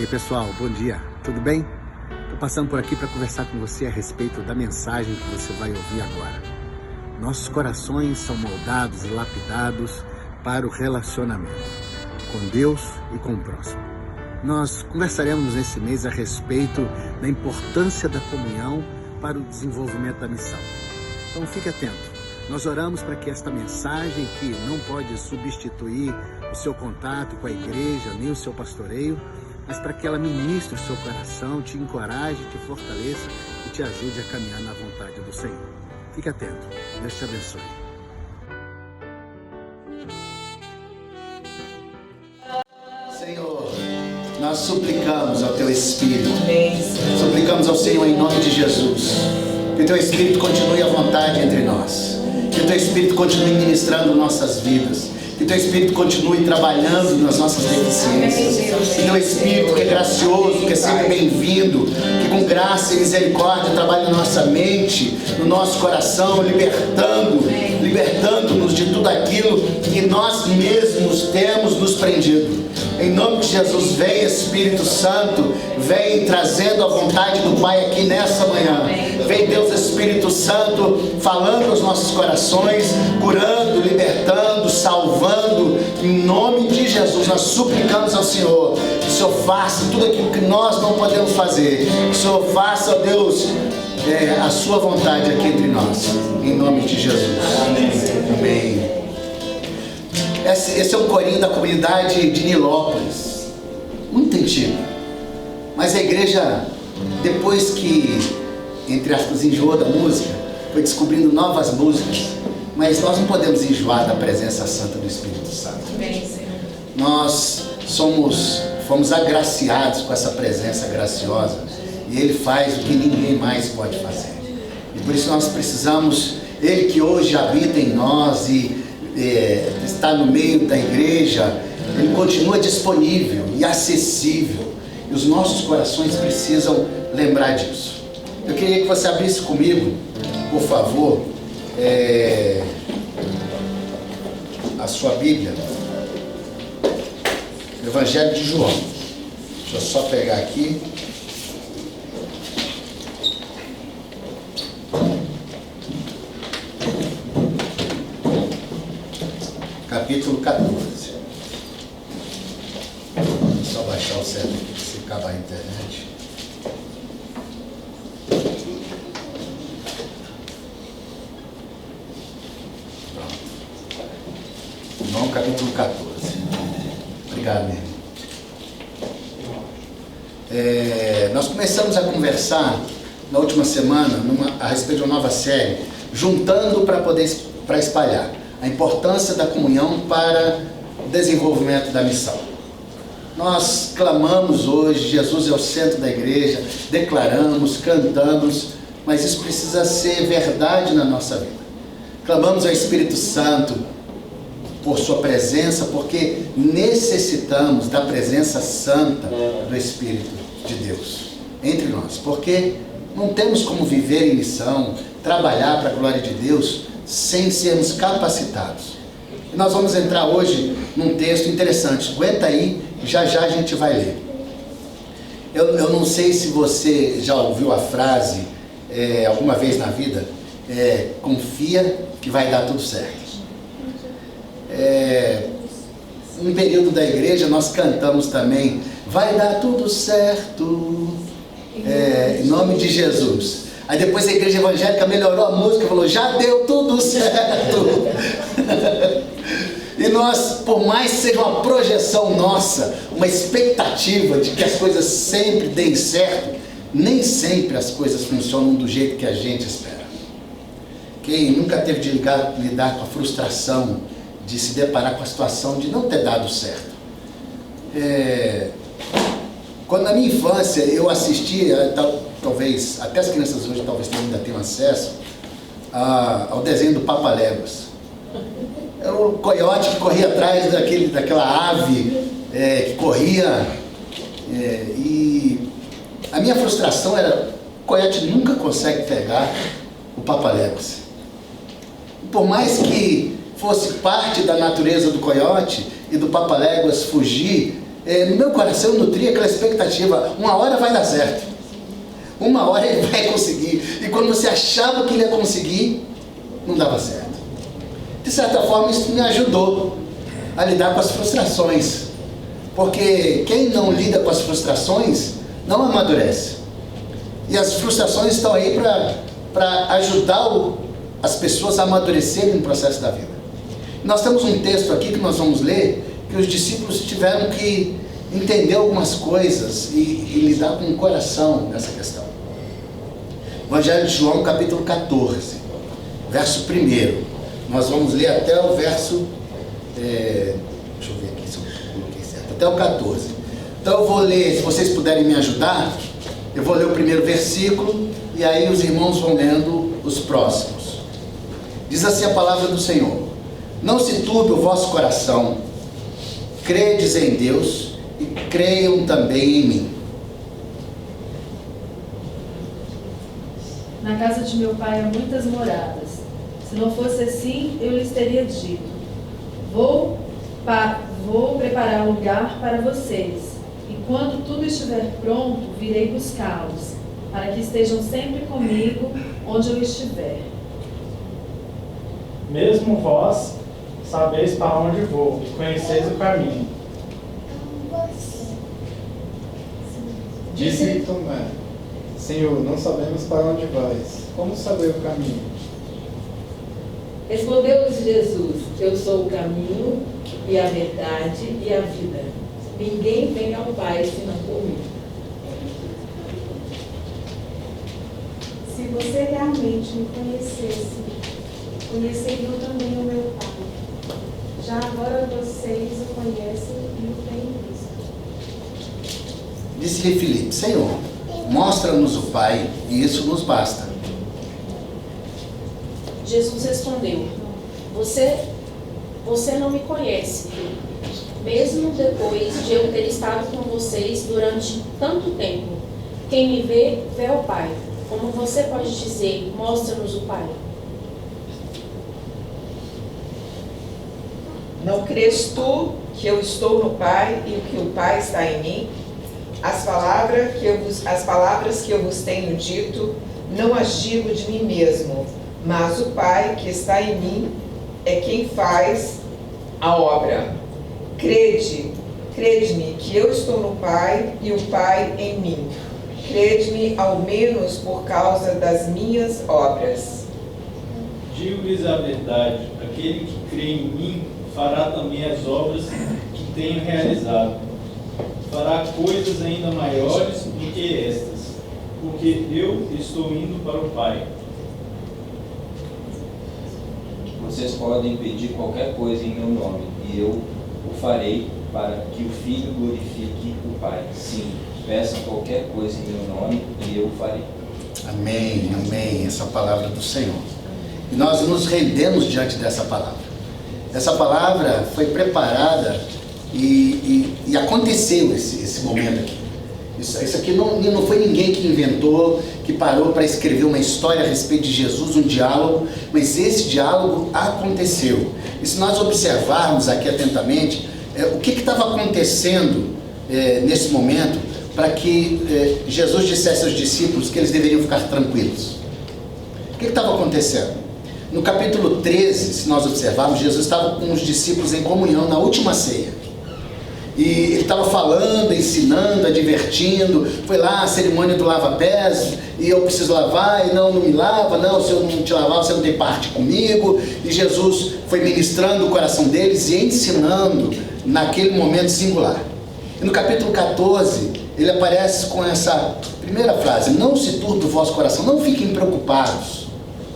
E aí pessoal, bom dia, tudo bem? Estou passando por aqui para conversar com você a respeito da mensagem que você vai ouvir agora. Nossos corações são moldados e lapidados para o relacionamento com Deus e com o próximo. Nós conversaremos nesse mês a respeito da importância da comunhão para o desenvolvimento da missão. Então fique atento. Nós oramos para que esta mensagem, que não pode substituir o seu contato com a igreja, nem o seu pastoreio, mas para que ela ministre o seu coração, te encoraje, te fortaleça e te ajude a caminhar na vontade do Senhor. Fique atento. Deus te abençoe. Senhor, nós suplicamos ao Teu Espírito, suplicamos ao Senhor em nome de Jesus, que o Teu Espírito continue à vontade entre nós, que o Teu Espírito continue ministrando nossas vidas, que o Teu Espírito continue trabalhando nas nossas deficiências, que o Teu Espírito, que é gracioso, que é sempre bem-vindo, que com graça e misericórdia trabalhe na nossa mente, no nosso coração, libertando-nos de tudo aquilo que nós mesmos temos nos prendido. Em nome de Jesus, vem Espírito Santo, vem trazendo a vontade do Pai aqui nessa manhã. Vem Deus Espírito Santo falando aos nossos corações, curando, libertando, salvando. Em nome de Jesus, nós suplicamos ao Senhor que o Senhor faça tudo aquilo que nós não podemos fazer. Que o Senhor faça, ó Deus, a sua vontade aqui entre nós. Em nome de Jesus. Amém. Esse é um corinho da comunidade de Nilópolis, muito antigo, mas a igreja, depois que, entre aspas, enjoou da música, foi descobrindo novas músicas, mas nós não podemos enjoar da presença santa do Espírito Santo. Nós fomos agraciados com essa presença graciosa, e Ele faz o que ninguém mais pode fazer, e por isso nós precisamos, Ele que hoje habita em nós e está no meio da igreja, Ele continua disponível e acessível, e os nossos corações precisam lembrar disso. Eu queria que você abrisse comigo, por favor, a sua Bíblia, o Evangelho de João. Deixa eu só pegar aqui. Capítulo 14. Só baixar o certo aqui para se acabar a internet. Pronto. João capítulo 14. Obrigado, meu irmão. Nós começamos a conversar na última semana a respeito de uma nova série, juntando para espalhar. A importância da comunhão para o desenvolvimento da missão. Nós clamamos hoje, Jesus é o centro da igreja, declaramos, cantamos, mas isso precisa ser verdade na nossa vida. Clamamos ao Espírito Santo por sua presença, porque necessitamos da presença santa do Espírito de Deus entre nós, porque não temos como viver em missão, trabalhar para a glória de Deus, sem sermos capacitados. E nós vamos entrar hoje num texto interessante. Aguenta aí, já a gente vai ler. Eu não sei se você já ouviu a frase alguma vez na vida, confia que vai dar tudo certo. Um período da igreja nós cantamos também, vai dar tudo certo, em nome de Jesus. Aí depois a igreja evangélica melhorou a música e falou, já deu tudo certo. E nós, por mais que seja uma projeção nossa, uma expectativa de que as coisas sempre deem certo, nem sempre as coisas funcionam do jeito que a gente espera. Quem nunca teve de lidar com a frustração de se deparar com a situação de não ter dado certo? Quando na minha infância eu assistia, talvez, até as crianças hoje talvez ainda tenham acesso ao desenho do Papaléguas. Era o coiote que corria atrás daquela ave que corria, e a minha frustração era, o coiote nunca consegue pegar o Papaléguas. Por mais que fosse parte da natureza do coiote e do Papaléguas fugir, no meu coração eu nutria aquela expectativa, uma hora vai dar certo, uma hora ele vai conseguir, e quando você achava que ele ia conseguir, não dava certo. De certa forma isso me ajudou a lidar com as frustrações, porque quem não lida com as frustrações não amadurece, e as frustrações estão aí para ajudar as pessoas a amadurecerem no processo da vida. Nós temos um texto aqui que nós vamos ler, que os discípulos tiveram que entender algumas coisas e lidar com o coração nessa questão. Evangelho de João, capítulo 14, verso 1. Nós vamos ler até o verso, deixa eu ver aqui se eu coloquei certo, até o 14. Então eu vou ler, se vocês puderem me ajudar, eu vou ler o primeiro versículo e aí os irmãos vão lendo os próximos. Diz assim a palavra do Senhor: não se turbe o vosso coração, credes em Deus e creiam também em mim. Na casa de meu pai há muitas moradas. Se não fosse assim, eu lhes teria dito: vou preparar lugar para vocês, e quando tudo estiver pronto, virei buscá-los, para que estejam sempre comigo onde eu estiver. Mesmo vós sabeis para onde vou, e conheceis o caminho. Disse Tomé: Senhor, não sabemos para onde vais. Como saber o caminho? Respondeu-lhes Jesus: eu sou o caminho e a verdade e a vida. Ninguém vem ao Pai senão por mim. Se você realmente me conhecesse, conheceriam também o meu Pai. Já agora vocês o conhecem e o têm visto. Disse-lhe Filipe: Senhor, mostra-nos o Pai, e isso nos basta. Jesus respondeu: Você não me conhece, mesmo depois de eu ter estado com vocês durante tanto tempo. Quem me vê, vê o Pai. Como você pode dizer: mostra-nos o Pai? Não crês tu que eu estou no Pai e que o Pai está em mim? As palavras que eu vos tenho dito, não as digo de mim mesmo, mas o Pai que está em mim é quem faz a obra. Crede-me que eu estou no Pai e o Pai em mim. Crede-me ao menos por causa das minhas obras. Digo-lhes a verdade: aquele que crê em mim fará também as obras que tenho realizado. Fará coisas ainda maiores do que estas, porque eu estou indo para o Pai. Vocês podem pedir qualquer coisa em meu nome, e eu o farei, para que o Filho glorifique o Pai. Sim, peçam qualquer coisa em meu nome, e eu o farei. Amém, amém. Essa palavra do Senhor. E nós nos rendemos diante dessa palavra. Essa palavra foi preparada e aconteceu esse momento aqui. Isso aqui não foi ninguém que inventou, que parou para escrever uma história a respeito de Jesus, um diálogo, mas esse diálogo aconteceu. E se nós observarmos aqui atentamente, o que estava acontecendo nesse momento para que Jesus dissesse aos discípulos que eles deveriam ficar tranquilos? O que estava acontecendo? No capítulo 13, se nós observarmos, Jesus estava com os discípulos em comunhão na última ceia. E ele estava falando, ensinando, advertindo. Foi lá a cerimônia do lava-pés, e eu preciso lavar, e não me lava, não, se eu não te lavar você não tem parte comigo. E Jesus foi ministrando o coração deles e ensinando naquele momento singular. E no capítulo 14, ele aparece com essa primeira frase: não se turbe o vosso coração, não fiquem preocupados.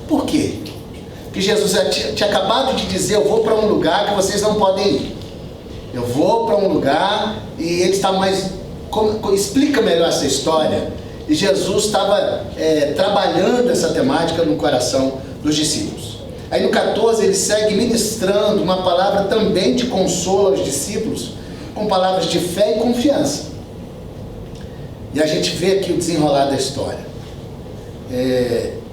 Por quê? Porque Jesus tinha acabado de dizer: eu vou para um lugar que vocês não podem ir. Eu vou para um lugar, e ele está mais... explica melhor essa história. E Jesus estava trabalhando essa temática no coração dos discípulos. Aí no 14 ele segue ministrando uma palavra também de consolo aos discípulos, com palavras de fé e confiança. E a gente vê aqui o desenrolar da história.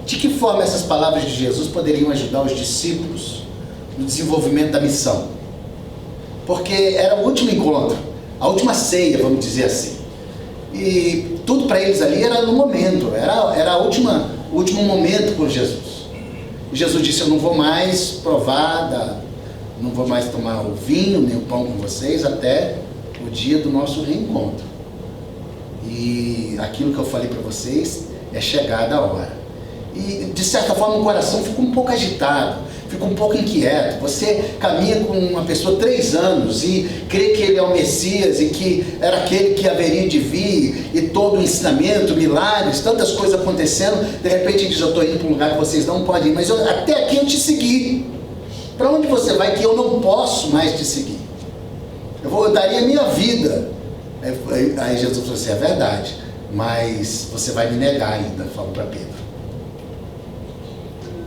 De que forma essas palavras de Jesus poderiam ajudar os discípulos no desenvolvimento da missão? Porque era o último encontro. a última ceia, vamos dizer assim. E tudo para eles ali era no momento, era o último momento com Jesus. E Jesus disse: eu não vou mais provar, não vou mais tomar o vinho nem o pão com vocês até o dia do nosso reencontro. E aquilo que eu falei para vocês é chegada a hora. E de certa forma o coração fica um pouco agitado, fica um pouco inquieto. Você caminha com uma pessoa 3 anos e crê que ele é o Messias e que era aquele que haveria de vir, e todo o ensinamento, milagres, tantas coisas acontecendo. De repente diz: eu estou indo para um lugar que vocês não podem ir, mas até aqui eu te segui. Para onde você vai que eu não posso mais te seguir? Eu daria a minha vida. Aí Jesus falou assim: é verdade, mas você vai me negar ainda, falou para Pedro.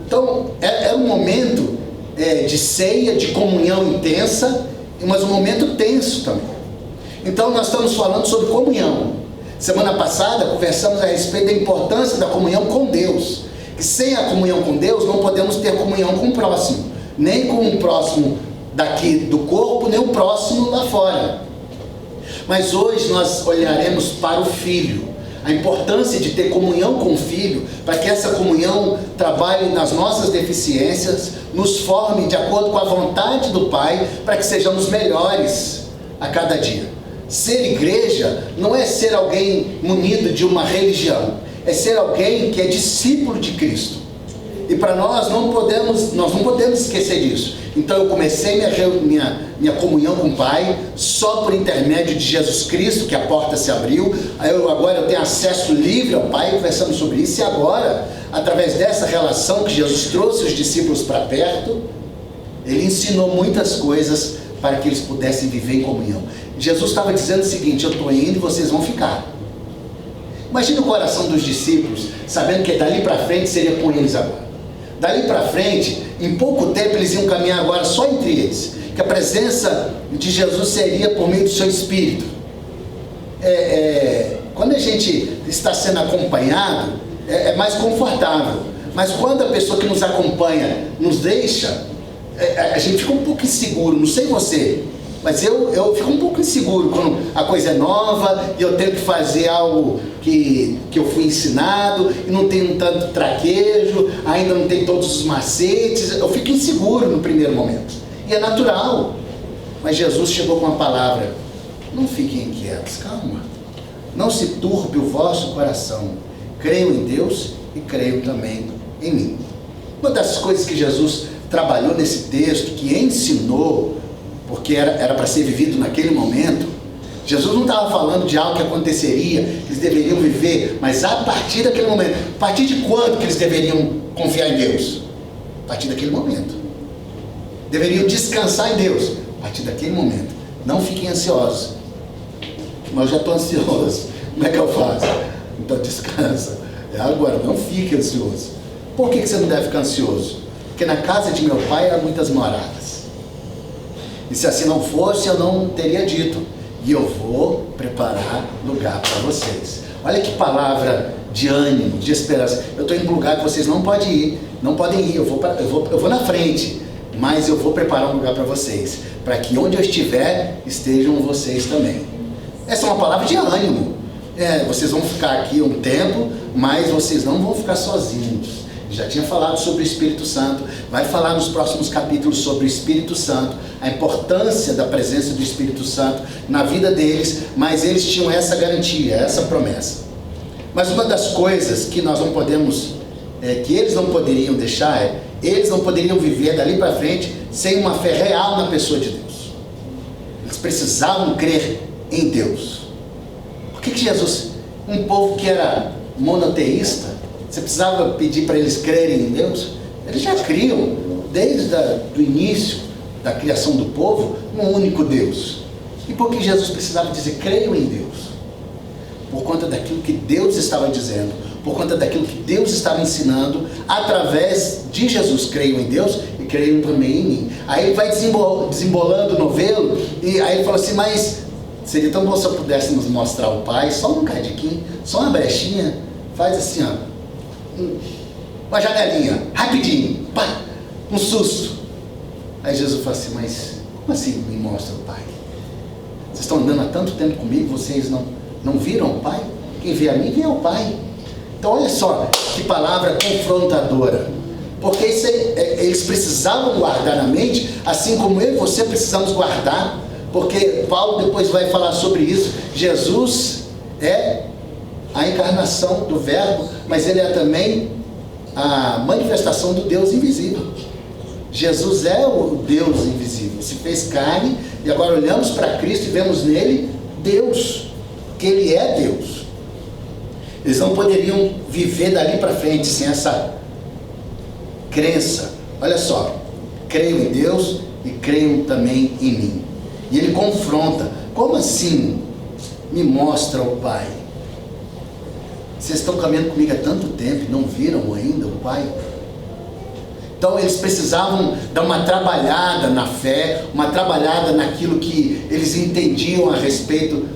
Então, é um momento de ceia, de comunhão intensa, mas um momento tenso também. Então, nós estamos falando sobre comunhão. Semana passada, conversamos a respeito da importância da comunhão com Deus. Que sem a comunhão com Deus, não podemos ter comunhão com o próximo. Nem com o próximo daqui do corpo, nem o próximo lá fora. Mas hoje nós olharemos para o Filho. A importância de ter comunhão com o Filho, para que essa comunhão trabalhe nas nossas deficiências, nos forme de acordo com a vontade do Pai, para que sejamos melhores a cada dia. Ser igreja não é ser alguém munido de uma religião, é ser alguém que é discípulo de Cristo. E para nós não podemos esquecer disso. Então eu comecei minha comunhão com o Pai só por intermédio de Jesus Cristo, que a porta se abriu. Agora eu tenho acesso livre ao Pai, conversamos sobre isso. E agora, através dessa relação que Jesus trouxe os discípulos para perto, Ele ensinou muitas coisas para que eles pudessem viver em comunhão. Jesus estava dizendo o seguinte: eu estou indo e vocês vão ficar. Imagina o coração dos discípulos, sabendo que dali para frente seria com eles agora. Dali para frente, em pouco tempo eles iam caminhar agora só entre eles, que a presença de Jesus seria por meio do seu Espírito. Quando a gente está sendo acompanhado, é mais confortável, mas quando a pessoa que nos acompanha nos deixa, a gente fica um pouco inseguro. Não sei você, mas eu fico um pouco inseguro quando a coisa é nova e eu tenho que fazer algo que eu fui ensinado e não tenho tanto traquejo, ainda não tem todos os macetes. Eu fico inseguro no primeiro momento, e é natural. Mas Jesus chegou com a palavra: não fiquem inquietos, calma, não se turbe o vosso coração, creiam em Deus e creiam também em mim. Uma das coisas que Jesus trabalhou nesse texto, que ensinou, porque era para ser vivido naquele momento. Jesus não estava falando de algo que aconteceria, que eles deveriam viver, mas a partir daquele momento. A partir de quando que eles deveriam confiar em Deus? A partir daquele momento. Deveriam descansar em Deus a partir daquele momento. Não fiquem ansiosos. Mas eu já estou ansioso, como é que eu faço? Então descansa. Agora, não fique ansioso. Por que você não deve ficar ansioso? Porque na casa de meu Pai há muitas moradas. E se assim não fosse, eu não teria dito: e eu vou preparar lugar para vocês. Olha que palavra de ânimo, de esperança. Eu estou indo para um lugar que vocês não podem ir, eu vou na frente, mas eu vou preparar um lugar para vocês, para que onde eu estiver, estejam vocês também. Essa é uma palavra de ânimo. Vocês vão ficar aqui um tempo, mas vocês não vão ficar sozinhos. Já tinha falado sobre o Espírito Santo, vai falar nos próximos capítulos sobre o Espírito Santo, a importância da presença do Espírito Santo na vida deles, mas eles tinham essa garantia, essa promessa. Mas uma das coisas que nós não podemos, que eles não poderiam deixar, eles não poderiam viver dali para frente sem uma fé real na pessoa de Deus. Eles precisavam crer em Deus. Por que Jesus, um povo que era monoteísta, você precisava pedir para eles crerem em Deus? Eles já criam, desde o início da criação do povo, um único Deus. E por que Jesus precisava dizer creiam em Deus? Por conta daquilo que Deus estava dizendo, por conta daquilo que Deus estava ensinando, através de Jesus. Creiam em Deus e creiam também em mim. Aí ele vai desembolando o novelo, e aí ele fala assim: mas seria tão bom se eu pudesse nos mostrar o Pai, só um cadiquinho, só uma brechinha, faz assim, ó, uma janelinha, rapidinho, pá, um susto. Aí Jesus fala assim: mas como assim me mostra o Pai? Vocês estão andando há tanto tempo comigo, vocês não viram o Pai? Quem vê a mim, vê o Pai. Então olha só, que palavra confrontadora. Porque eles precisavam guardar na mente, assim como eu e você precisamos guardar. Porque Paulo depois vai falar sobre isso. Jesus é a encarnação do Verbo, mas ele é também a manifestação do Deus invisível. Jesus é o Deus invisível, se fez carne, e agora olhamos para Cristo e vemos nele Deus, que ele é Deus. Eles não poderiam viver dali para frente sem essa crença. Olha só, creio em Deus e creio também em mim. E ele confronta: como assim me mostra o Pai? Vocês estão caminhando comigo há tanto tempo e não viram ainda o Pai? Então eles precisavam dar uma trabalhada na fé, uma trabalhada naquilo que eles entendiam a respeito.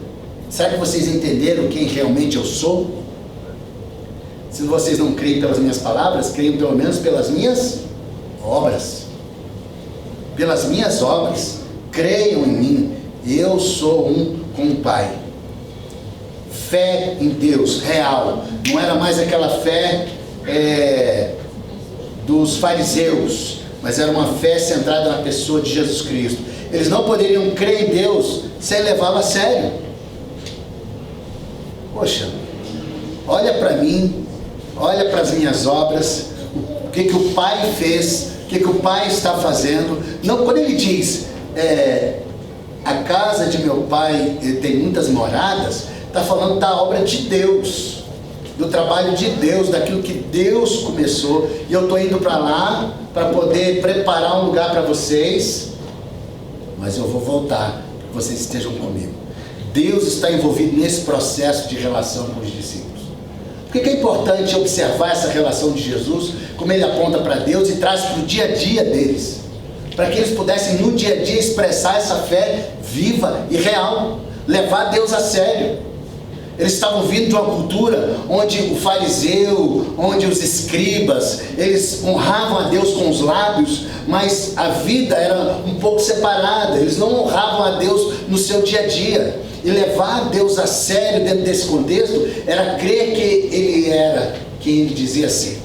Será que vocês entenderam quem realmente eu sou? Se vocês não creem pelas minhas palavras, creiam pelo menos pelas minhas obras. Pelas minhas obras, creiam em mim, eu sou um com o Pai. Fé em Deus, real. Não era mais aquela fé dos fariseus, mas era uma fé centrada na pessoa de Jesus Cristo. Eles não poderiam crer em Deus sem levá-lo a sério. Poxa, olha para mim, olha para as minhas obras, o que o Pai fez, o que o Pai está fazendo. Não, quando ele diz, a casa de meu Pai tem muitas moradas, está falando da obra de Deus, do trabalho de Deus, daquilo que Deus começou, e eu estou indo para lá para poder preparar um lugar para vocês, mas eu vou voltar para que vocês estejam comigo. Deus está envolvido nesse processo de relação com os discípulos. Por que é importante observar essa relação de Jesus, como ele aponta para Deus e traz para o dia a dia deles, para que eles pudessem no dia a dia expressar essa fé viva e real, levar Deus a sério. Eles estavam vindo de uma cultura onde o fariseu, onde os escribas, eles honravam a Deus com os lábios, mas a vida era um pouco separada. Eles não honravam a Deus no seu dia a dia. E levar Deus a sério dentro desse contexto era crer que Ele era quem Ele dizia ser.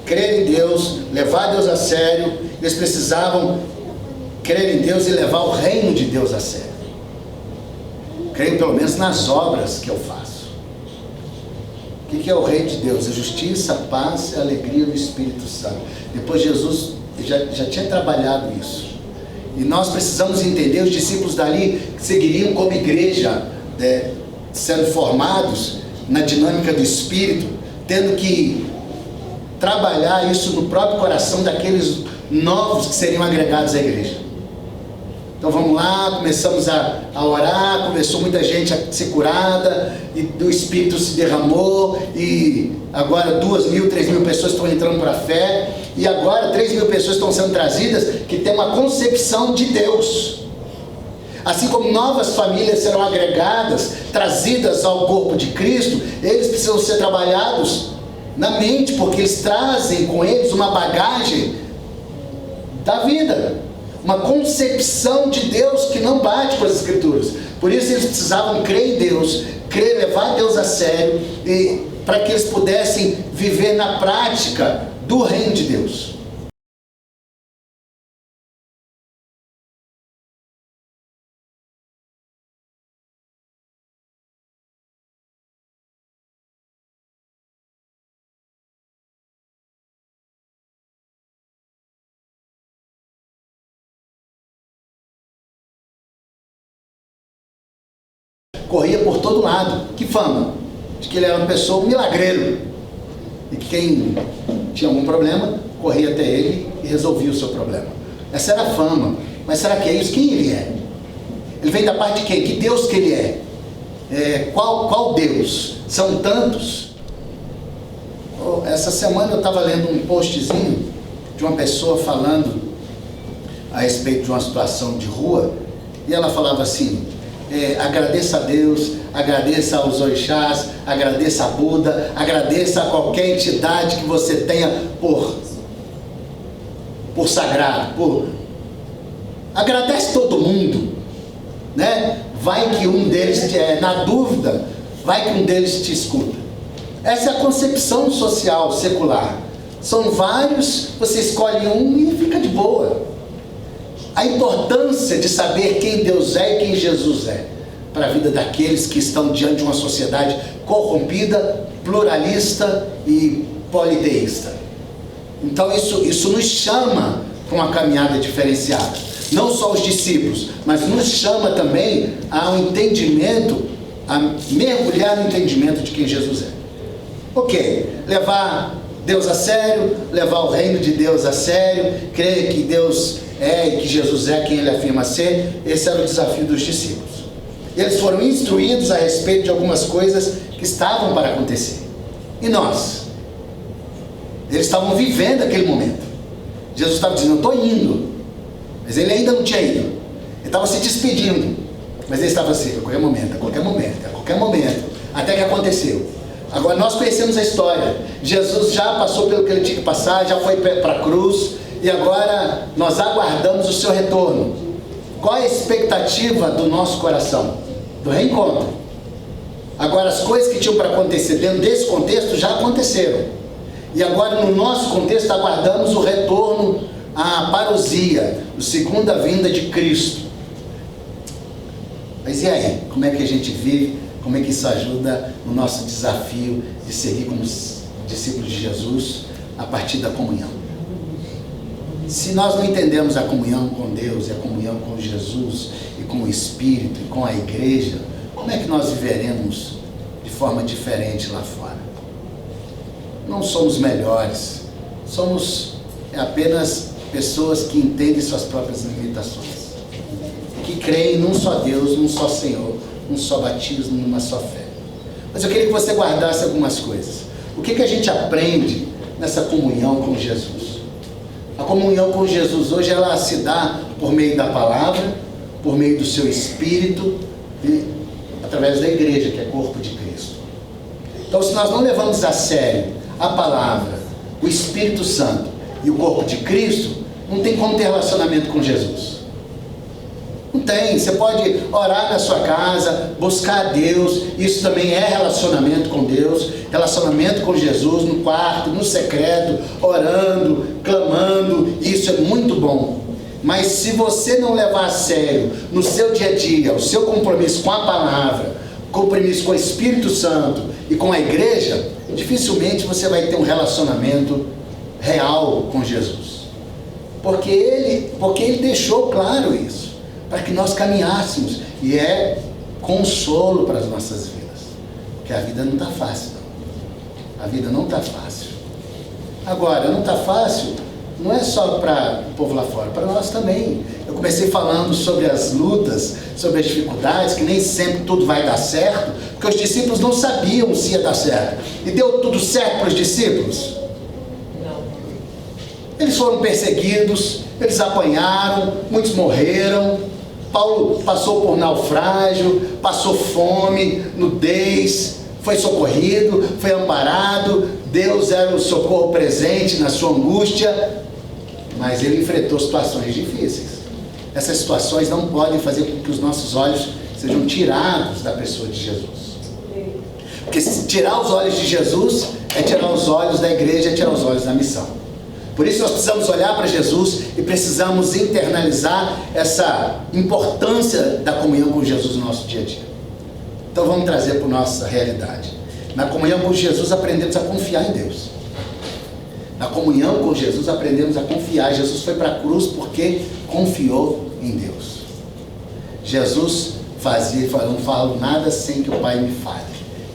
Crer em Deus, levar Deus a sério. Eles precisavam crer em Deus e levar o reino de Deus a sério. Creio pelo menos nas obras que eu faço. O que é o reino de Deus? A justiça, a paz e a alegria do Espírito Santo. Depois Jesus já tinha trabalhado isso. E nós precisamos entender, os discípulos dali seguiriam como igreja, sendo formados na dinâmica do Espírito, tendo que trabalhar isso no próprio coração daqueles novos que seriam agregados à igreja. Então vamos lá, começamos a orar, começou muita gente a ser curada, e o Espírito se derramou, e agora 2.000, 3.000 pessoas estão entrando para a fé, e agora 3.000 pessoas estão sendo trazidas que têm uma concepção de Deus. Assim como novas famílias serão agregadas, trazidas ao corpo de Cristo, eles precisam ser trabalhados na mente, porque eles trazem com eles uma bagagem da vida, uma concepção de Deus que não bate com as Escrituras. Por isso eles precisavam crer em Deus, levar Deus a sério, e para que eles pudessem viver na prática do reino de Deus. Corria por todo lado. Que fama? De que ele era uma pessoa, um milagreiro. E que quem tinha algum problema, corria até ele e resolvia o seu problema. Essa era a fama. Mas será que é isso? Quem ele é? Ele vem da parte de quem? Que Deus que ele é? Qual Deus? São tantos. Essa semana eu estava lendo um postzinho de uma pessoa falando a respeito de uma situação de rua, e ela falava assim: agradeça a Deus, agradeça aos orixás, agradeça a Buda, agradeça a qualquer entidade que você tenha por sagrado, agradece todo mundo, né? Vai que um deles, na dúvida, vai que um deles te escuta. Essa é a concepção social, secular. São vários, você escolhe um e fica de boa. A importância de saber quem Deus é e quem Jesus é para a vida daqueles que estão diante de uma sociedade corrompida, pluralista e politeísta. Então isso nos chama para uma caminhada diferenciada. Não só os discípulos, mas nos chama também ao entendimento, a mergulhar no entendimento de quem Jesus é. Ok, levar Deus a sério, levar o reino de Deus a sério, crer que Deus é e que Jesus é quem Ele afirma ser, esse era o desafio dos discípulos. E eles foram instruídos a respeito de algumas coisas que estavam para acontecer. E nós? Eles estavam vivendo aquele momento. Jesus estava dizendo, eu estou indo. Mas ele ainda não tinha ido. Ele estava se despedindo. Mas ele estava assim, a qualquer momento, a qualquer momento, a qualquer momento. Até que aconteceu. Agora nós conhecemos a história. Jesus já passou pelo que ele tinha que passar, já foi para a cruz. E agora nós aguardamos o seu retorno. Qual é a expectativa do nosso coração? Do reencontro. Agora as coisas que tinham para acontecer dentro desse contexto já aconteceram. E agora no nosso contexto aguardamos o retorno, a parousia, a segunda vinda de Cristo. Mas e aí? Como é que a gente vive? Como é que isso ajuda no nosso desafio de seguir como discípulos de Jesus a partir da comunhão? Se nós não entendemos a comunhão com Deus e a comunhão com Jesus e com o Espírito e com a igreja, como é que nós viveremos de forma diferente lá fora? Não somos melhores, somos apenas pessoas que entendem suas próprias limitações, que creem num só Deus, num só Senhor, num só batismo, numa só fé. Mas eu queria que você guardasse algumas coisas. O que a gente aprende nessa comunhão com Jesus? A comunhão com Jesus hoje ela se dá por meio da palavra, por meio do seu Espírito e através da igreja, que é corpo de Cristo. Então, se nós não levamos a sério a palavra, o Espírito Santo e o corpo de Cristo, não tem como ter relacionamento com Jesus. Não tem. Você pode orar na sua casa, buscar a Deus, isso também é relacionamento com Deus, relacionamento com Jesus no quarto, no secreto, orando, clamando, isso é muito bom. Mas se você não levar a sério no seu dia a dia o seu compromisso com a palavra, compromisso com o Espírito Santo e com a igreja, dificilmente você vai ter um relacionamento real com Jesus. Porque ele deixou claro isso, para que nós caminhássemos, e é consolo para as nossas vidas, porque a vida não está fácil, não. A vida não está fácil. Agora, não está fácil, não é só para o povo lá fora, para nós também. Eu comecei falando sobre as lutas, sobre as dificuldades, que nem sempre tudo vai dar certo, porque os discípulos não sabiam se ia dar certo. E deu tudo certo para os discípulos? Não. Eles foram perseguidos, eles apanharam, muitos morreram. Paulo passou por naufrágio, passou fome, nudez, foi socorrido, foi amparado. Deus era o socorro presente na sua angústia, mas ele enfrentou situações difíceis. Essas situações não podem fazer com que os nossos olhos sejam tirados da pessoa de Jesus. Porque se tirar os olhos de Jesus é tirar os olhos da igreja, é tirar os olhos da missão. Por isso nós precisamos olhar para Jesus e precisamos internalizar essa importância da comunhão com Jesus no nosso dia a dia. Então vamos trazer para a nossa realidade. Na comunhão com Jesus aprendemos a confiar em Deus. Na comunhão com Jesus aprendemos a confiar. Jesus foi para a cruz porque confiou em Deus. Jesus fazia, eu não falo nada sem que o Pai me fale.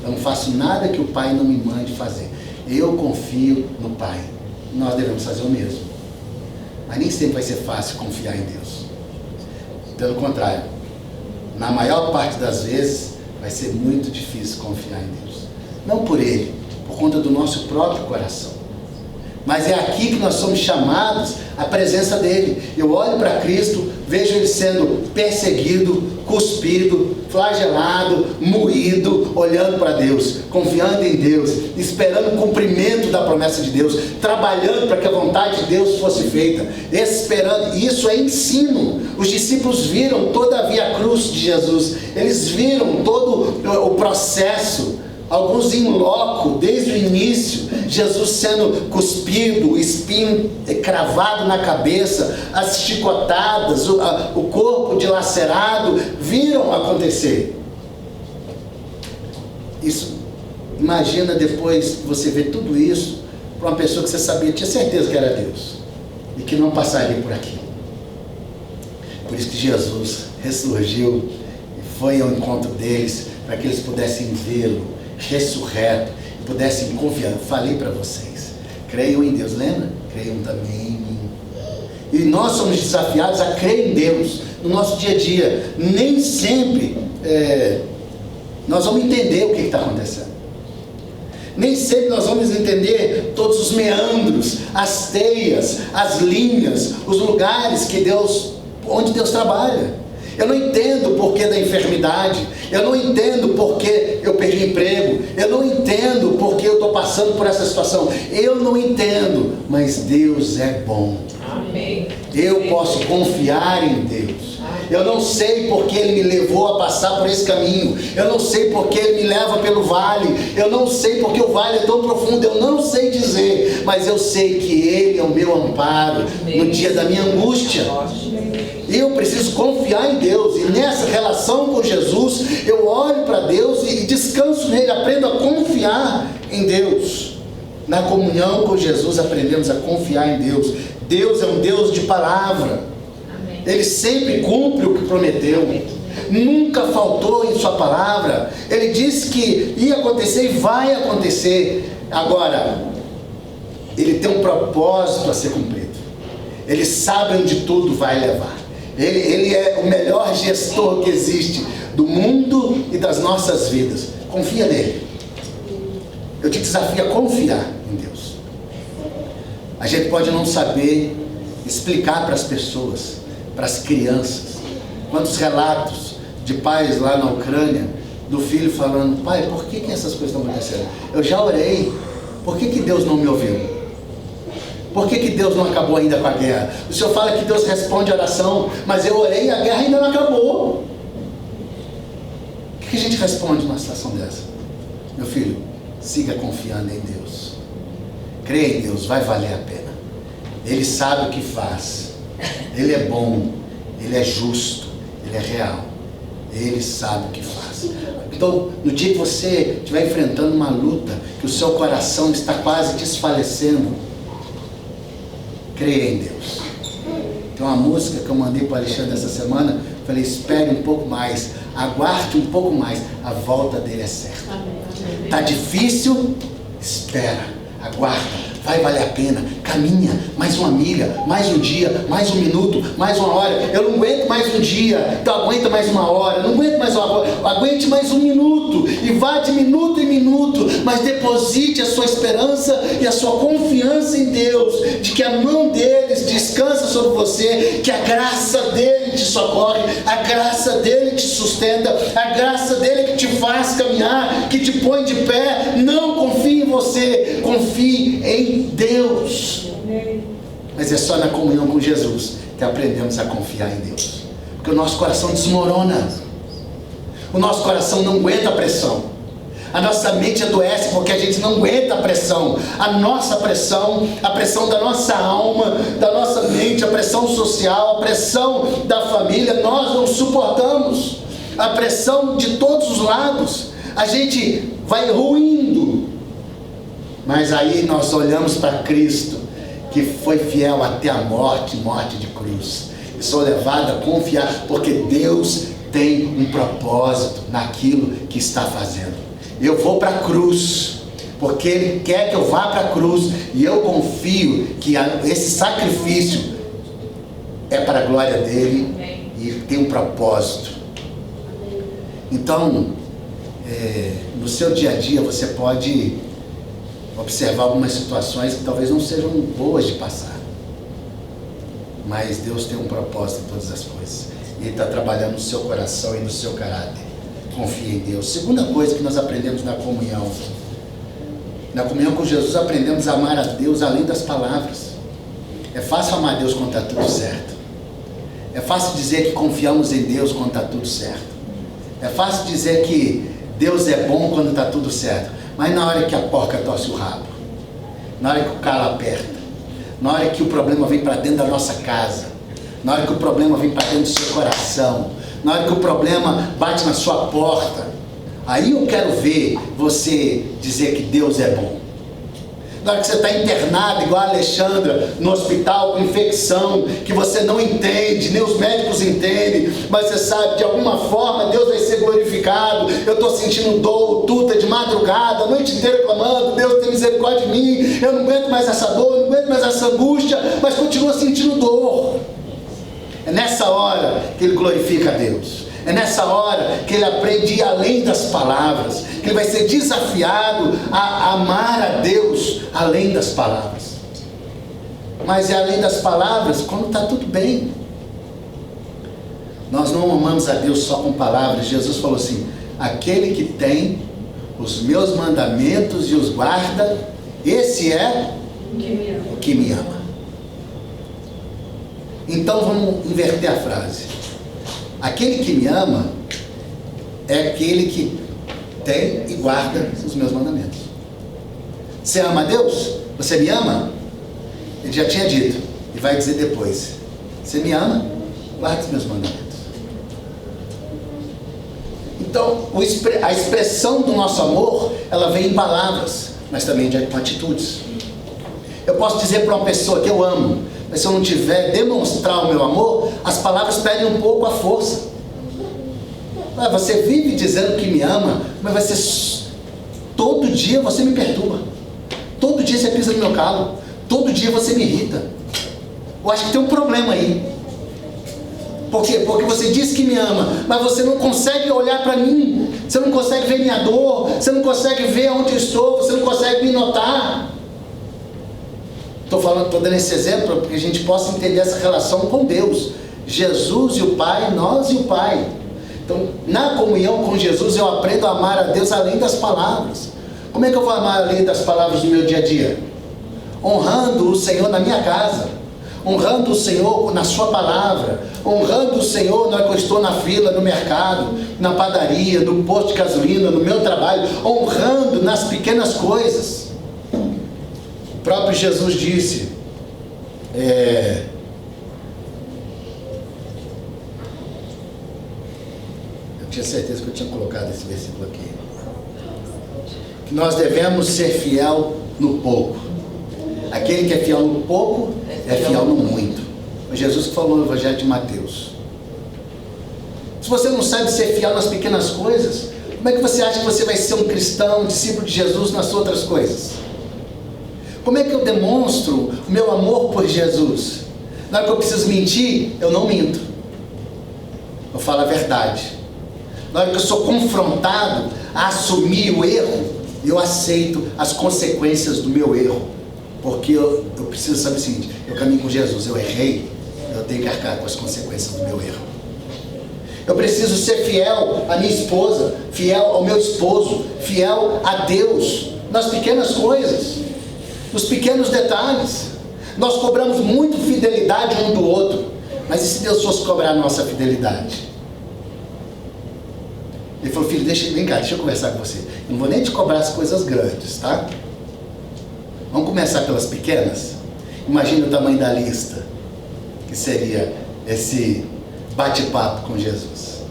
Eu não faço nada que o Pai não me mande fazer. Eu confio no Pai. Nós devemos fazer o mesmo. Mas nem sempre vai ser fácil confiar em Deus. Pelo contrário, na maior parte das vezes vai ser muito difícil confiar em Deus. Não por Ele, por conta do nosso próprio coração. Mas é aqui que nós somos chamados à presença dEle. Eu olho para Cristo, vejo Ele sendo perseguido, cuspido, flagelado, moído, olhando para Deus, confiando em Deus, esperando o cumprimento da promessa de Deus, trabalhando para que a vontade de Deus fosse feita, esperando. Isso é ensino. Os discípulos viram toda a via cruz de Jesus, eles viram todo o processo, alguns em loco, desde o início, Jesus sendo cuspido, o espinho cravado na cabeça, as chicotadas, o corpo dilacerado, viram acontecer. Isso, imagina depois você ver tudo isso para uma pessoa que você sabia, tinha certeza que era Deus e que não passaria por aqui. Por isso que Jesus ressurgiu e foi ao encontro deles, para que eles pudessem vê-lo ressurreto e pudessem confiar. Falei para vocês, creiam em Deus, lembra? Creiam também em mim. E nós somos desafiados a crer em Deus no nosso dia a dia. Nem sempre nós vamos entender o que está acontecendo. Nem sempre nós vamos entender todos os meandros, as teias, as linhas, os lugares onde Deus trabalha. Eu não entendo o porquê da enfermidade, eu não entendo porque eu perdi emprego, eu não entendo porque eu estou passando por essa situação, eu não entendo, mas Deus é bom. Amém. Eu posso confiar em Deus. Eu não sei porque Ele me levou a passar por esse caminho, eu não sei porque Ele me leva pelo vale, eu não sei porque o vale é tão profundo, eu não sei dizer, mas eu sei que Ele é o meu amparo no dia da minha angústia. Eu preciso confiar em Deus, e nessa relação com Jesus, eu olho para Deus e descanso nele, aprendo a confiar em Deus. Na comunhão com Jesus, aprendemos a confiar em Deus. Deus é um Deus de palavra. Ele sempre cumpre o que prometeu. Nunca faltou em sua palavra. Ele disse que ia acontecer e vai acontecer. Agora, Ele tem um propósito a ser cumprido. Ele sabe onde tudo vai levar. Ele é o melhor gestor que existe do mundo e das nossas vidas. Confia nele. Eu te desafio a confiar em Deus. A gente pode não saber explicar para as pessoas, para as crianças. Quantos relatos de pais lá na Ucrânia, do filho falando: pai, por que essas coisas estão acontecendo? Eu já orei, por que Deus não me ouviu? Por que Deus não acabou ainda com a guerra? O Senhor fala que Deus responde a oração, mas eu orei e a guerra ainda não acabou. O que a gente responde numa situação dessa? Meu filho, siga confiando em Deus. Creia em Deus, vai valer a pena. Ele sabe o que faz. Ele é bom, Ele é justo, Ele é real. Ele sabe o que faz. Então, no dia que você estiver enfrentando uma luta, que o seu coração está quase desfalecendo, creia em Deus. Tem uma música que eu mandei para o Alexandre essa semana. Falei: espere um pouco mais, aguarde um pouco mais, a volta dele é certa. Está difícil? Espera, aguarda, vai valer a pena. Caminha mais uma milha, mais um dia, mais um minuto, mais uma hora. Eu não aguento mais um dia, então aguenta mais uma hora. Não aguento mais uma hora, aguente mais um minuto, e vá de minuto em minuto, mas deposite a sua esperança e a sua confiança em Deus, de que a mão deles descansa sobre você, que a graça dele te socorre, a graça dele te sustenta, a graça dele que te faz caminhar, que te põe de pé. Não confie em você, confie em Deus. Mas é só na comunhão com Jesus que aprendemos a confiar em Deus, porque o nosso coração desmorona, o nosso coração não aguenta a pressão, a nossa mente adoece porque a gente não aguenta a pressão, a nossa pressão, a pressão da nossa alma, da nossa mente, a pressão social, a pressão da família. Nós não suportamos a pressão de todos os lados, a gente vai ruindo. Mas aí nós olhamos para Cristo, que foi fiel até a morte, morte de cruz, e sou levado a confiar, porque Deus tem um propósito naquilo que está fazendo. Eu vou para a cruz, porque Ele quer que eu vá para a cruz, e eu confio que esse sacrifício é para a glória dEle e tem um propósito. Então, no seu dia a dia você pode observar algumas situações que talvez não sejam boas de passar, Mas Deus tem um propósito em todas as coisas. Ele está trabalhando no seu coração e no seu caráter. Confie em Deus. Segunda coisa que nós aprendemos na comunhão. Na comunhão com Jesus aprendemos a amar a Deus além das palavras. É fácil amar a Deus quando está tudo certo. É fácil dizer que confiamos em Deus quando está tudo certo. É fácil dizer que Deus é bom quando está tudo certo. Mas na hora que a porca torce o rabo, na hora que o calo aperta, na hora que o problema vem para dentro da nossa casa, na hora que o problema vem para dentro do seu coração, na hora que o problema bate na sua porta, aí eu quero ver você dizer que Deus é bom. Na hora que você está internado, igual a Alexandra, no hospital com infecção, que você não entende, nem os médicos entendem, mas você sabe, de alguma forma, Deus vai ser glorificado. Eu estou sentindo dor, tuta de madrugada, a noite inteira clamando, Deus tem misericórdia de mim, eu não aguento mais essa dor, não aguento mais essa angústia, mas continuo sentindo dor. É nessa hora que ele glorifica a Deus. É nessa hora que ele aprende a ir além das palavras, que ele vai ser desafiado a amar a Deus além das palavras. Mas é além das palavras quando está tudo bem. Nós não amamos a Deus só com palavras. Jesus falou assim: aquele que tem os meus mandamentos e os guarda, esse é o que me ama. Então vamos inverter a frase. Aquele que me ama é aquele que tem e guarda os meus mandamentos. Você ama a Deus? Você me ama? Ele já tinha dito, e vai dizer depois: você me ama? Guarda os meus mandamentos. Então, a expressão do nosso amor, ela vem em palavras, mas também com atitudes. Eu posso dizer para uma pessoa que eu amo, mas se eu não tiver demonstrar o meu amor, as palavras perdem um pouco a força. Você vive dizendo que me ama, mas vai ser todo dia você me perturba. Todo dia você pisa no meu calo. Todo dia você me irrita. Eu acho que tem um problema aí. Por quê? Porque você diz que me ama, mas você não consegue olhar para mim. Você não consegue ver minha dor. Você não consegue ver onde eu estou. Você não consegue me notar. Estou dando esse exemplo para que a gente possa entender essa relação com Deus. Jesus e o Pai, nós e o Pai. Então, na comunhão com Jesus, eu aprendo a amar a Deus além das palavras. Como é que eu vou amar além das palavras no meu dia a dia? Honrando o Senhor na minha casa. Honrando o Senhor na sua palavra. Honrando o Senhor na hora que eu estou na fila, no mercado, na padaria, no posto de gasolina, no meu trabalho. Honrando nas pequenas coisas. O próprio Jesus disse, eu tinha certeza que eu tinha colocado esse versículo aqui, que nós devemos ser fiel no pouco. Aquele que é fiel no pouco é fiel no muito. Foi Jesus que falou no Evangelho de Mateus. Se você não sabe ser fiel nas pequenas coisas, como é que você acha que você vai ser um cristão, um discípulo de Jesus nas outras coisas? Como é que eu demonstro o meu amor por Jesus? Na hora que eu preciso mentir, eu não minto. Eu falo a verdade. Na hora que eu sou confrontado a assumir o erro, eu aceito as consequências do meu erro. Porque eu preciso saber o seguinte: eu caminho com Jesus, eu errei, eu tenho que arcar com as consequências do meu erro. Eu preciso ser fiel à minha esposa, fiel ao meu esposo, fiel a Deus, nas pequenas coisas. Nos pequenos detalhes. Nós cobramos muito fidelidade um do outro, mas e se Deus fosse cobrar a nossa fidelidade? Ele falou: filho, vem cá, deixa eu conversar com você. Eu não vou nem te cobrar as coisas grandes, tá? Vamos começar pelas pequenas? Imagina o tamanho da lista que seria esse bate-papo com Jesus.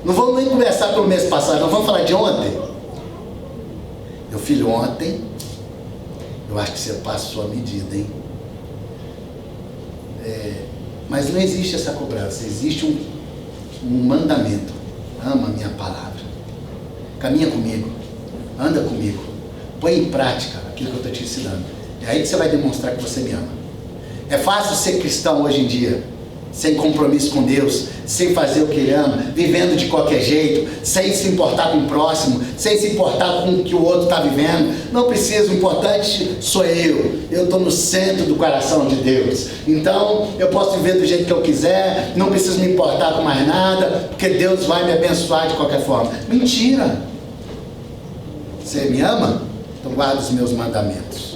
Não vamos nem começar pelo mês passado, não vamos falar de ontem. Meu filho, ontem eu acho que você passou a medida, hein? Mas não existe essa cobrança, existe um mandamento. Ama a minha palavra. Caminha comigo. Anda comigo. Põe em prática aquilo que eu estou te ensinando. É aí que você vai demonstrar que você me ama. É fácil ser cristão hoje em dia. sem compromisso com Deus, sem fazer o que Ele ama, vivendo de qualquer jeito, sem se importar com o próximo, sem se importar com o que o outro está vivendo. Não precisa, o importante sou eu estou no centro do coração de Deus, então eu posso viver do jeito que eu quiser, não preciso me importar com mais nada, porque Deus vai me abençoar de qualquer forma. Mentira! Você me ama? Então guarda os meus mandamentos.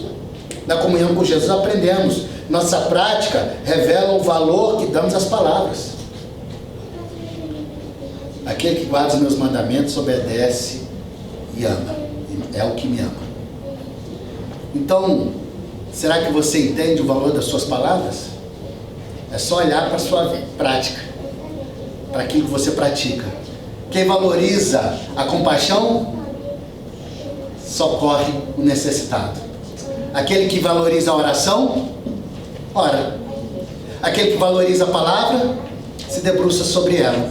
Na comunhão com Jesus aprendemos, nossa prática revela o valor que damos às palavras. Aquele que guarda os meus mandamentos obedece e ama, é o que me ama. Então, será que você entende o valor das suas palavras? É só olhar para a sua prática, para aquilo que você pratica. Quem valoriza a compaixão, socorre o necessitado. Aquele que valoriza a oração, ora. Aquele que valoriza a palavra, se debruça sobre ela.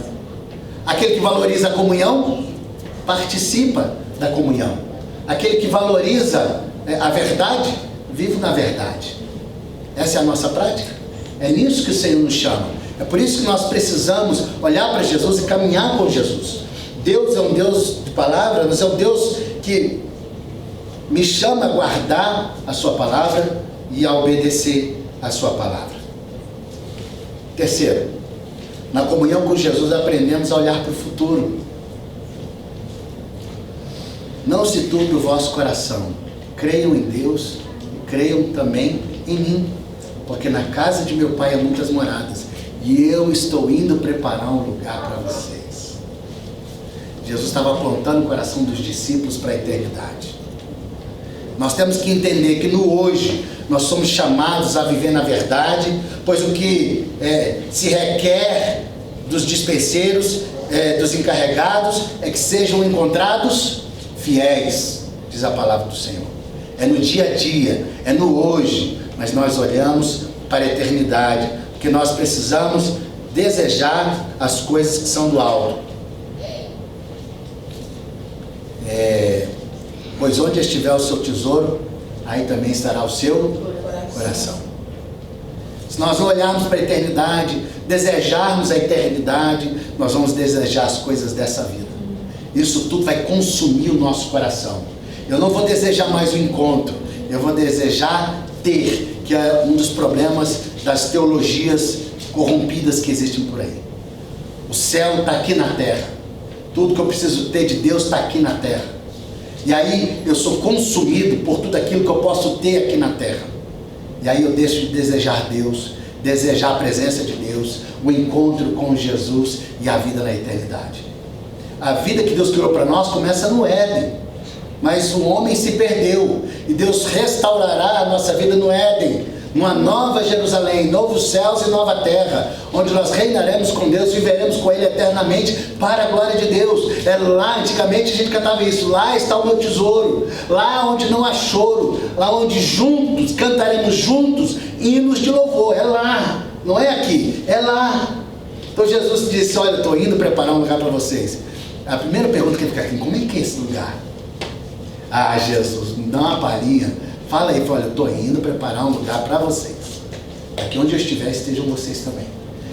Aquele que valoriza a comunhão, participa da comunhão. Aquele que valoriza a verdade, vive na verdade. Essa é a nossa prática. É nisso que o Senhor nos chama. É por isso que nós precisamos olhar para Jesus e caminhar com Jesus. Deus é um Deus de palavra, mas é um Deus que me chama a guardar a sua palavra e a obedecer a sua palavra. Terceiro, na comunhão com Jesus aprendemos a olhar para o futuro. Não se turbe o vosso coração. Creiam em Deus e creiam também em mim, porque na casa de meu Pai há muitas moradas, e eu estou indo preparar um lugar para vocês. Jesus estava apontando o coração dos discípulos para a eternidade. Nós temos que entender que no hoje nós somos chamados a viver na verdade, pois o que se requer dos dispenseiros, dos encarregados, é que sejam encontrados fiéis, diz a palavra do Senhor. É no dia a dia, é no hoje, mas nós olhamos para a eternidade, porque nós precisamos desejar as coisas que são do alto. Pois onde estiver o seu tesouro, aí também estará o seu coração. Se nós não olharmos para a eternidade, desejarmos a eternidade, nós vamos desejar as coisas dessa vida. Isso tudo vai consumir o nosso coração. Eu não vou desejar mais o encontro, eu vou desejar ter, que é um dos problemas das teologias corrompidas que existem por aí. O céu está aqui na terra. Tudo que eu preciso ter de Deus está aqui na terra. E aí eu sou consumido por tudo aquilo que eu posso ter aqui na terra. E aí eu deixo de desejar Deus, desejar a presença de Deus, o encontro com Jesus e a vida na eternidade. A vida que Deus criou para nós começa no Éden, mas o homem se perdeu, e Deus restaurará a nossa vida no Éden, numa nova Jerusalém, novos céus e nova terra, onde nós reinaremos com Deus, viveremos com Ele eternamente para a glória de Deus. É lá, antigamente a gente cantava isso, lá está o meu tesouro, lá onde não há choro, lá onde juntos, cantaremos juntos hinos de louvor. É lá, não é aqui, é lá. Então Jesus disse, olha, eu estou indo preparar um lugar para vocês. A primeira pergunta que fica aqui, como é que é esse lugar? Ah, Jesus, me dá uma palhinha. Fala aí, olha, eu estou indo preparar um lugar para vocês. Aqui onde eu estiver, estejam vocês também.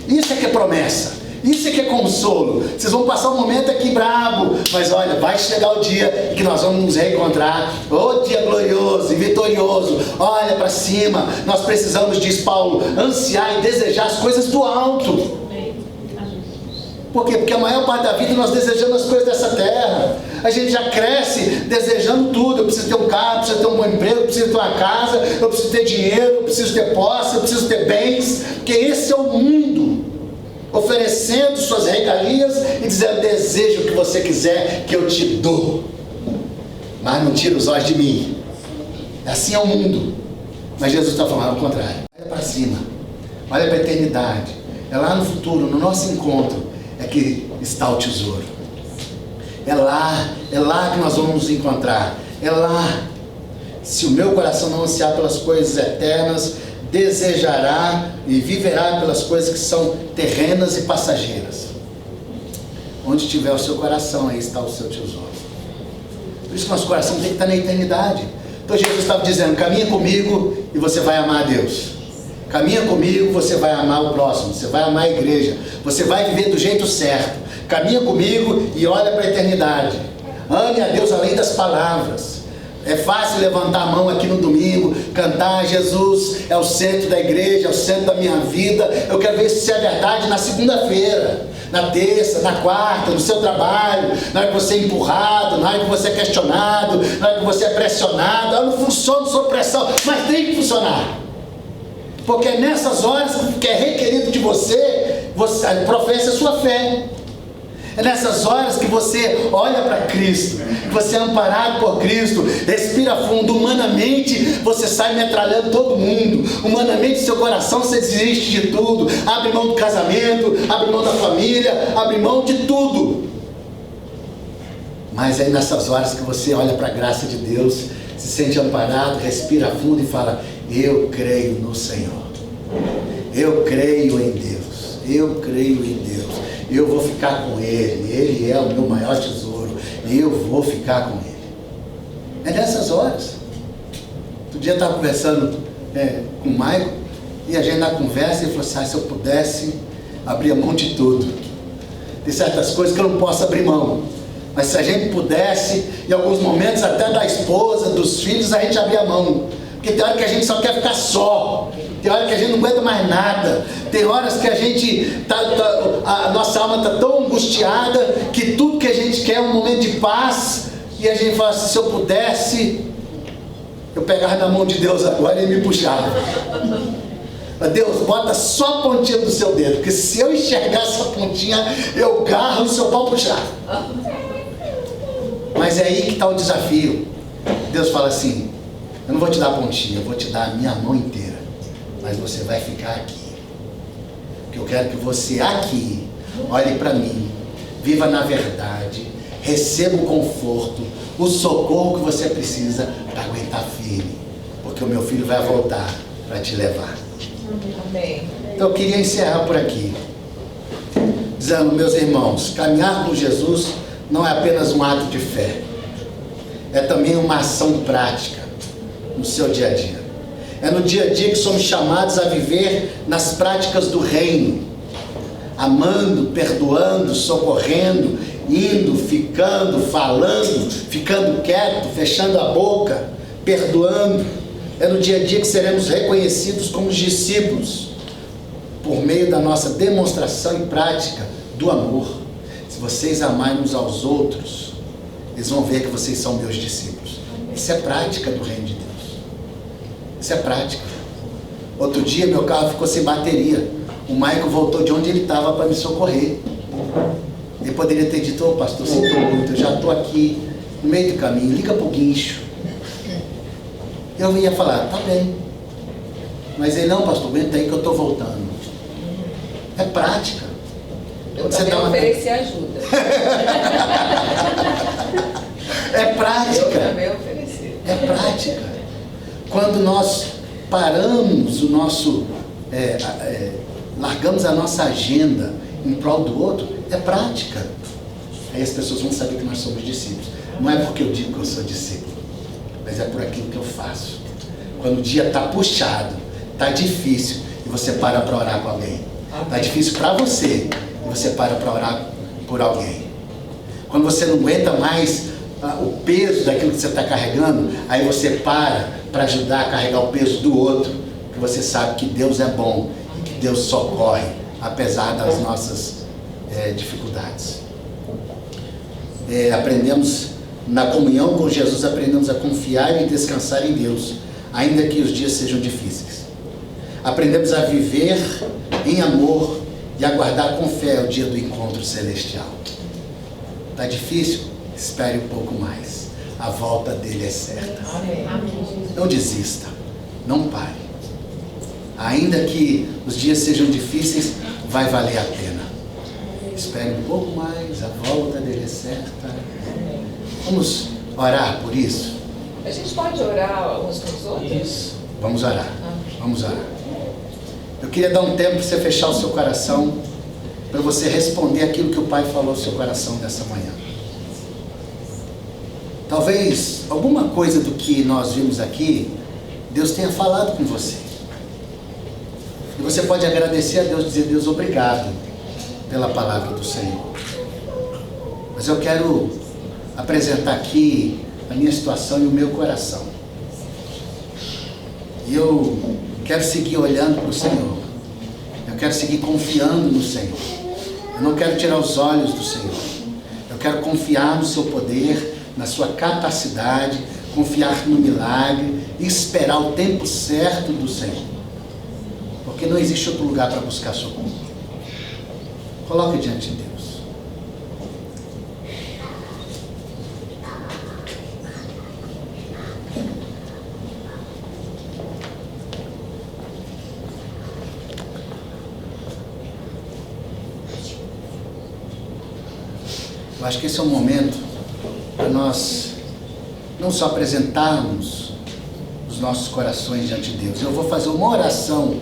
Isso é que é promessa. Isso é que é consolo. Vocês vão passar um momento aqui brabo, mas olha, vai chegar o dia em que nós vamos nos reencontrar. Oh, dia glorioso e vitorioso. Olha para cima. Nós precisamos, diz Paulo, ansiar e desejar as coisas do alto. Por quê? Porque a maior parte da vida nós desejamos as coisas dessa terra. A gente já cresce desejando tudo. Eu preciso ter um carro, eu preciso ter um bom emprego, eu preciso ter uma casa, eu preciso ter dinheiro, eu preciso ter posse, eu preciso ter bens. Porque esse é o mundo oferecendo suas regalias e dizendo, deseja o que você quiser que eu te dou, mas não tira os olhos de mim. Assim é o mundo. Mas Jesus está falando ao contrário. Olha para cima, olha para a eternidade. É lá no futuro, no nosso encontro, é que está o tesouro. É lá que nós vamos nos encontrar. É lá. Se o meu coração não ansiar pelas coisas eternas, desejará e viverá pelas coisas que são terrenas e passageiras. Onde tiver o seu coração, aí está o seu tesouro. Por isso que nosso coração tem que estar na eternidade. Então Jesus estava dizendo, caminha comigo e você vai amar a Deus. Caminha comigo, você vai amar o próximo, você vai amar a igreja, você vai viver do jeito certo. Caminha comigo e olha para a eternidade. Ame a Deus além das palavras. É fácil levantar a mão aqui no domingo, cantar Jesus é o centro da igreja, é o centro da minha vida. Eu quero ver se é verdade na segunda-feira, na terça, na quarta, no seu trabalho, na hora que você é empurrado, na hora que você é questionado, na hora que você é pressionado. Eu não funciono sob pressão, mas tem que funcionar. Porque é nessas horas que é requerido de você professa a sua fé. É nessas horas que você olha para Cristo, que você é amparado por Cristo, respira fundo. Humanamente você sai metralhando todo mundo, humanamente seu coração você desiste de tudo, abre mão do casamento, abre mão da família, abre mão de tudo. Mas é nessas horas que você olha para a graça de Deus, se sente amparado, respira fundo e fala: eu creio no Senhor, eu creio em Deus, eu creio em Deus. Eu vou ficar com Ele, Ele é o meu maior tesouro, eu vou ficar com Ele. É nessas horas. Outro dia eu estava conversando com o Maicon, e a gente na conversa, ele falou assim: se eu pudesse abrir mão de tudo, tem certas coisas que eu não posso abrir mão, mas se a gente pudesse, em alguns momentos até da esposa, dos filhos, a gente abria mão, porque tem hora que a gente só quer ficar só. Tem hora que a gente não aguenta mais nada. Tem horas que a gente a nossa alma está tão angustiada que tudo que a gente quer é um momento de paz. E a gente fala assim: se eu pudesse, eu pegava na mão de Deus agora e me puxava. Deus, bota só a pontinha do seu dedo, porque se eu enxergar essa pontinha, eu garro o seu pau puxado. Mas é aí que está o desafio. Deus fala assim: eu não vou te dar a pontinha, eu vou te dar a minha mão inteira. Mas você vai ficar aqui, porque eu quero que você aqui olhe para mim, viva na verdade, receba o conforto, o socorro que você precisa para aguentar firme, porque o meu filho vai voltar para te levar. Amém. Então eu queria encerrar por aqui, dizendo: meus irmãos, caminhar com Jesus não é apenas um ato de fé, é também uma ação prática no seu dia a dia. É no dia a dia que somos chamados a viver nas práticas do reino, amando, perdoando, socorrendo, indo, ficando, falando, ficando quieto, fechando a boca, perdoando. É no dia a dia que seremos reconhecidos como discípulos, por meio da nossa demonstração e prática do amor. Se vocês amarem uns aos outros, eles vão ver que vocês são meus discípulos. Isso é prática do reino de Deus. Isso é prática. Outro dia meu carro ficou sem bateria. O Maicon voltou de onde ele estava para me socorrer. Ele poderia ter dito: ô pastor, sinto muito, eu já estou aqui no meio do caminho, liga para o guincho. Eu ia falar: tá bem. Mas ele: não, pastor, aguenta aí que eu estou voltando. É prática. Eu também ofereci ajuda. É prática. Eu também ofereci. É prática. Quando nós paramos o nosso, largamos a nossa agenda em prol do outro, é prática. Aí as pessoas vão saber que nós somos discípulos. Não é porque eu digo que eu sou discípulo, mas é por aquilo que eu faço. Quando o dia está puxado, está difícil, e você para orar com alguém. Está difícil para você, e você para orar por alguém. Quando você não aguenta mais o peso daquilo que você está carregando, aí você para ajudar a carregar o peso do outro, porque você sabe que Deus é bom e que Deus socorre, apesar das nossas dificuldades. Aprendemos, na comunhão com Jesus, aprendemos a confiar e descansar em Deus, ainda que os dias sejam difíceis. Aprendemos a viver em amor e aguardar com fé o dia do encontro celestial. Está difícil? Espere um pouco mais. A volta dele é certa. Amém. Não desista. Não pare. Ainda que os dias sejam difíceis, vai valer a pena. Espere um pouco mais. A volta dele é certa. Vamos orar por isso? A gente pode orar uns com os outros? Isso. Vamos orar. Vamos orar. Eu queria dar um tempo para você fechar o seu coração, para você responder aquilo que o Pai falou no seu coração nessa manhã. Talvez alguma coisa do que nós vimos aqui, Deus tenha falado com você. Você pode agradecer a Deus e dizer: Deus, obrigado pela palavra do Senhor. Mas eu quero apresentar aqui a minha situação e o meu coração. E eu quero seguir olhando para o Senhor. Eu quero seguir confiando no Senhor. Eu não quero tirar os olhos do Senhor. Eu quero confiar no seu poder, na sua capacidade, confiar no milagre e esperar o tempo certo do Senhor. Porque não existe outro lugar para buscar socorro. Coloque diante de Deus. Eu acho que esse é o momento para nós não só apresentarmos os nossos corações diante de Deus. Eu vou fazer uma oração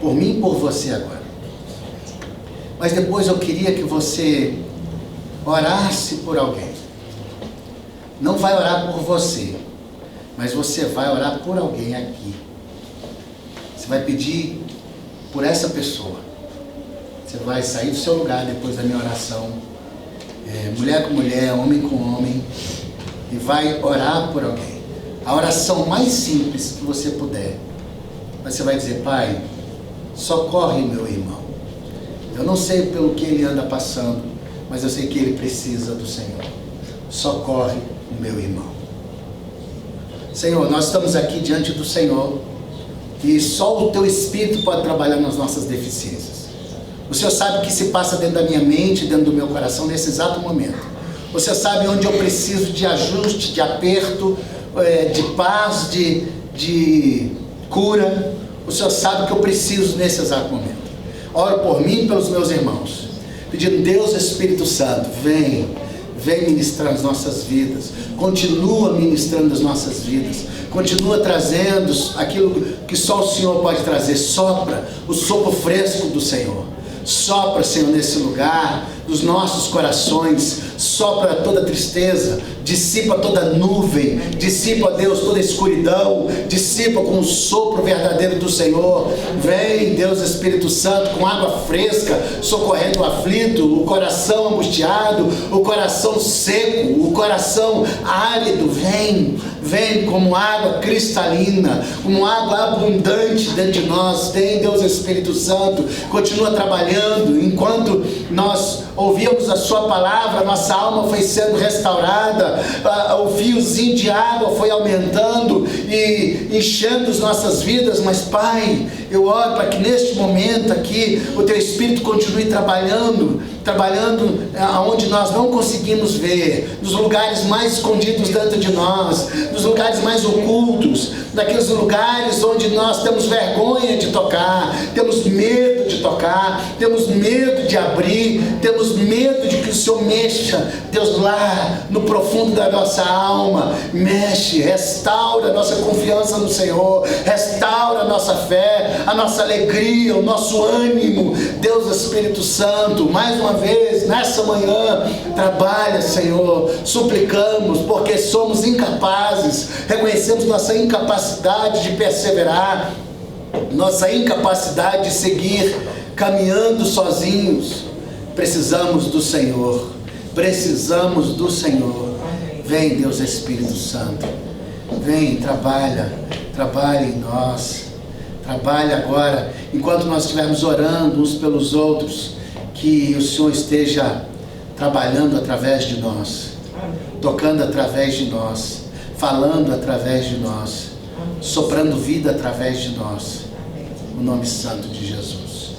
por mim e por você agora. Mas depois eu queria que você orasse por alguém. Não vai orar por você, mas você vai orar por alguém aqui. Você vai pedir por essa pessoa. Você vai sair do seu lugar depois da minha oração. Mulher com mulher, homem com homem, e vai orar por alguém. A oração mais simples que você puder. Você vai dizer: Pai, socorre meu irmão. Eu não sei pelo que ele anda passando, mas eu sei que ele precisa do Senhor. Socorre o meu irmão. Senhor, nós estamos aqui diante do Senhor e só o Teu Espírito pode trabalhar nas nossas deficiências. O Senhor sabe o que se passa dentro da minha mente, dentro do meu coração nesse exato momento. O Senhor sabe onde eu preciso de ajuste, de aperto, de paz, de cura. O Senhor sabe o que eu preciso nesse exato momento. Oro por mim e pelos meus irmãos, pedindo: Deus Espírito Santo, vem ministrar as nossas vidas, continua ministrando as nossas vidas, continua trazendo aquilo que só o Senhor pode trazer. Sopra o sopro fresco do Senhor. Sopra, Senhor, nesse lugar, dos nossos corações, sopra toda tristeza, dissipa toda nuvem, dissipa, Deus, toda escuridão, dissipa com o sopro verdadeiro do Senhor. Vem, Deus Espírito Santo, com água fresca, socorrendo o aflito, o coração angustiado, o coração seco, o coração árido. Vem como água cristalina, como água abundante dentro de nós. Vem, Deus Espírito Santo, continua trabalhando. Enquanto nós ouvíamos a sua palavra, nossa alma foi sendo restaurada, o fiozinho de água foi aumentando e enchendo as nossas vidas. Mas, Pai, eu oro para que neste momento aqui o Teu Espírito continue trabalhando aonde nós não conseguimos ver, nos lugares mais escondidos dentro de nós, nos lugares mais ocultos, naqueles lugares onde nós temos vergonha de tocar, temos medo de tocar, temos medo de abrir, temos medo de que o Senhor mexa, Deus, lá no profundo da nossa alma. Mexe, restaura a nossa confiança no Senhor, restaura a nossa fé, a nossa alegria, o nosso ânimo. Deus Espírito Santo, mais uma vez, nessa manhã, trabalha, Senhor. Suplicamos, porque somos incapazes, reconhecemos nossa incapacidade de perseverar, nossa incapacidade de seguir caminhando sozinhos. Precisamos do Senhor, precisamos do Senhor. Vem, Deus Espírito Santo, vem, trabalha em nós, trabalha agora, enquanto nós estivermos orando uns pelos outros, que o Senhor esteja trabalhando através de nós, tocando através de nós, falando através de nós, soprando vida através de nós, no nome santo de Jesus.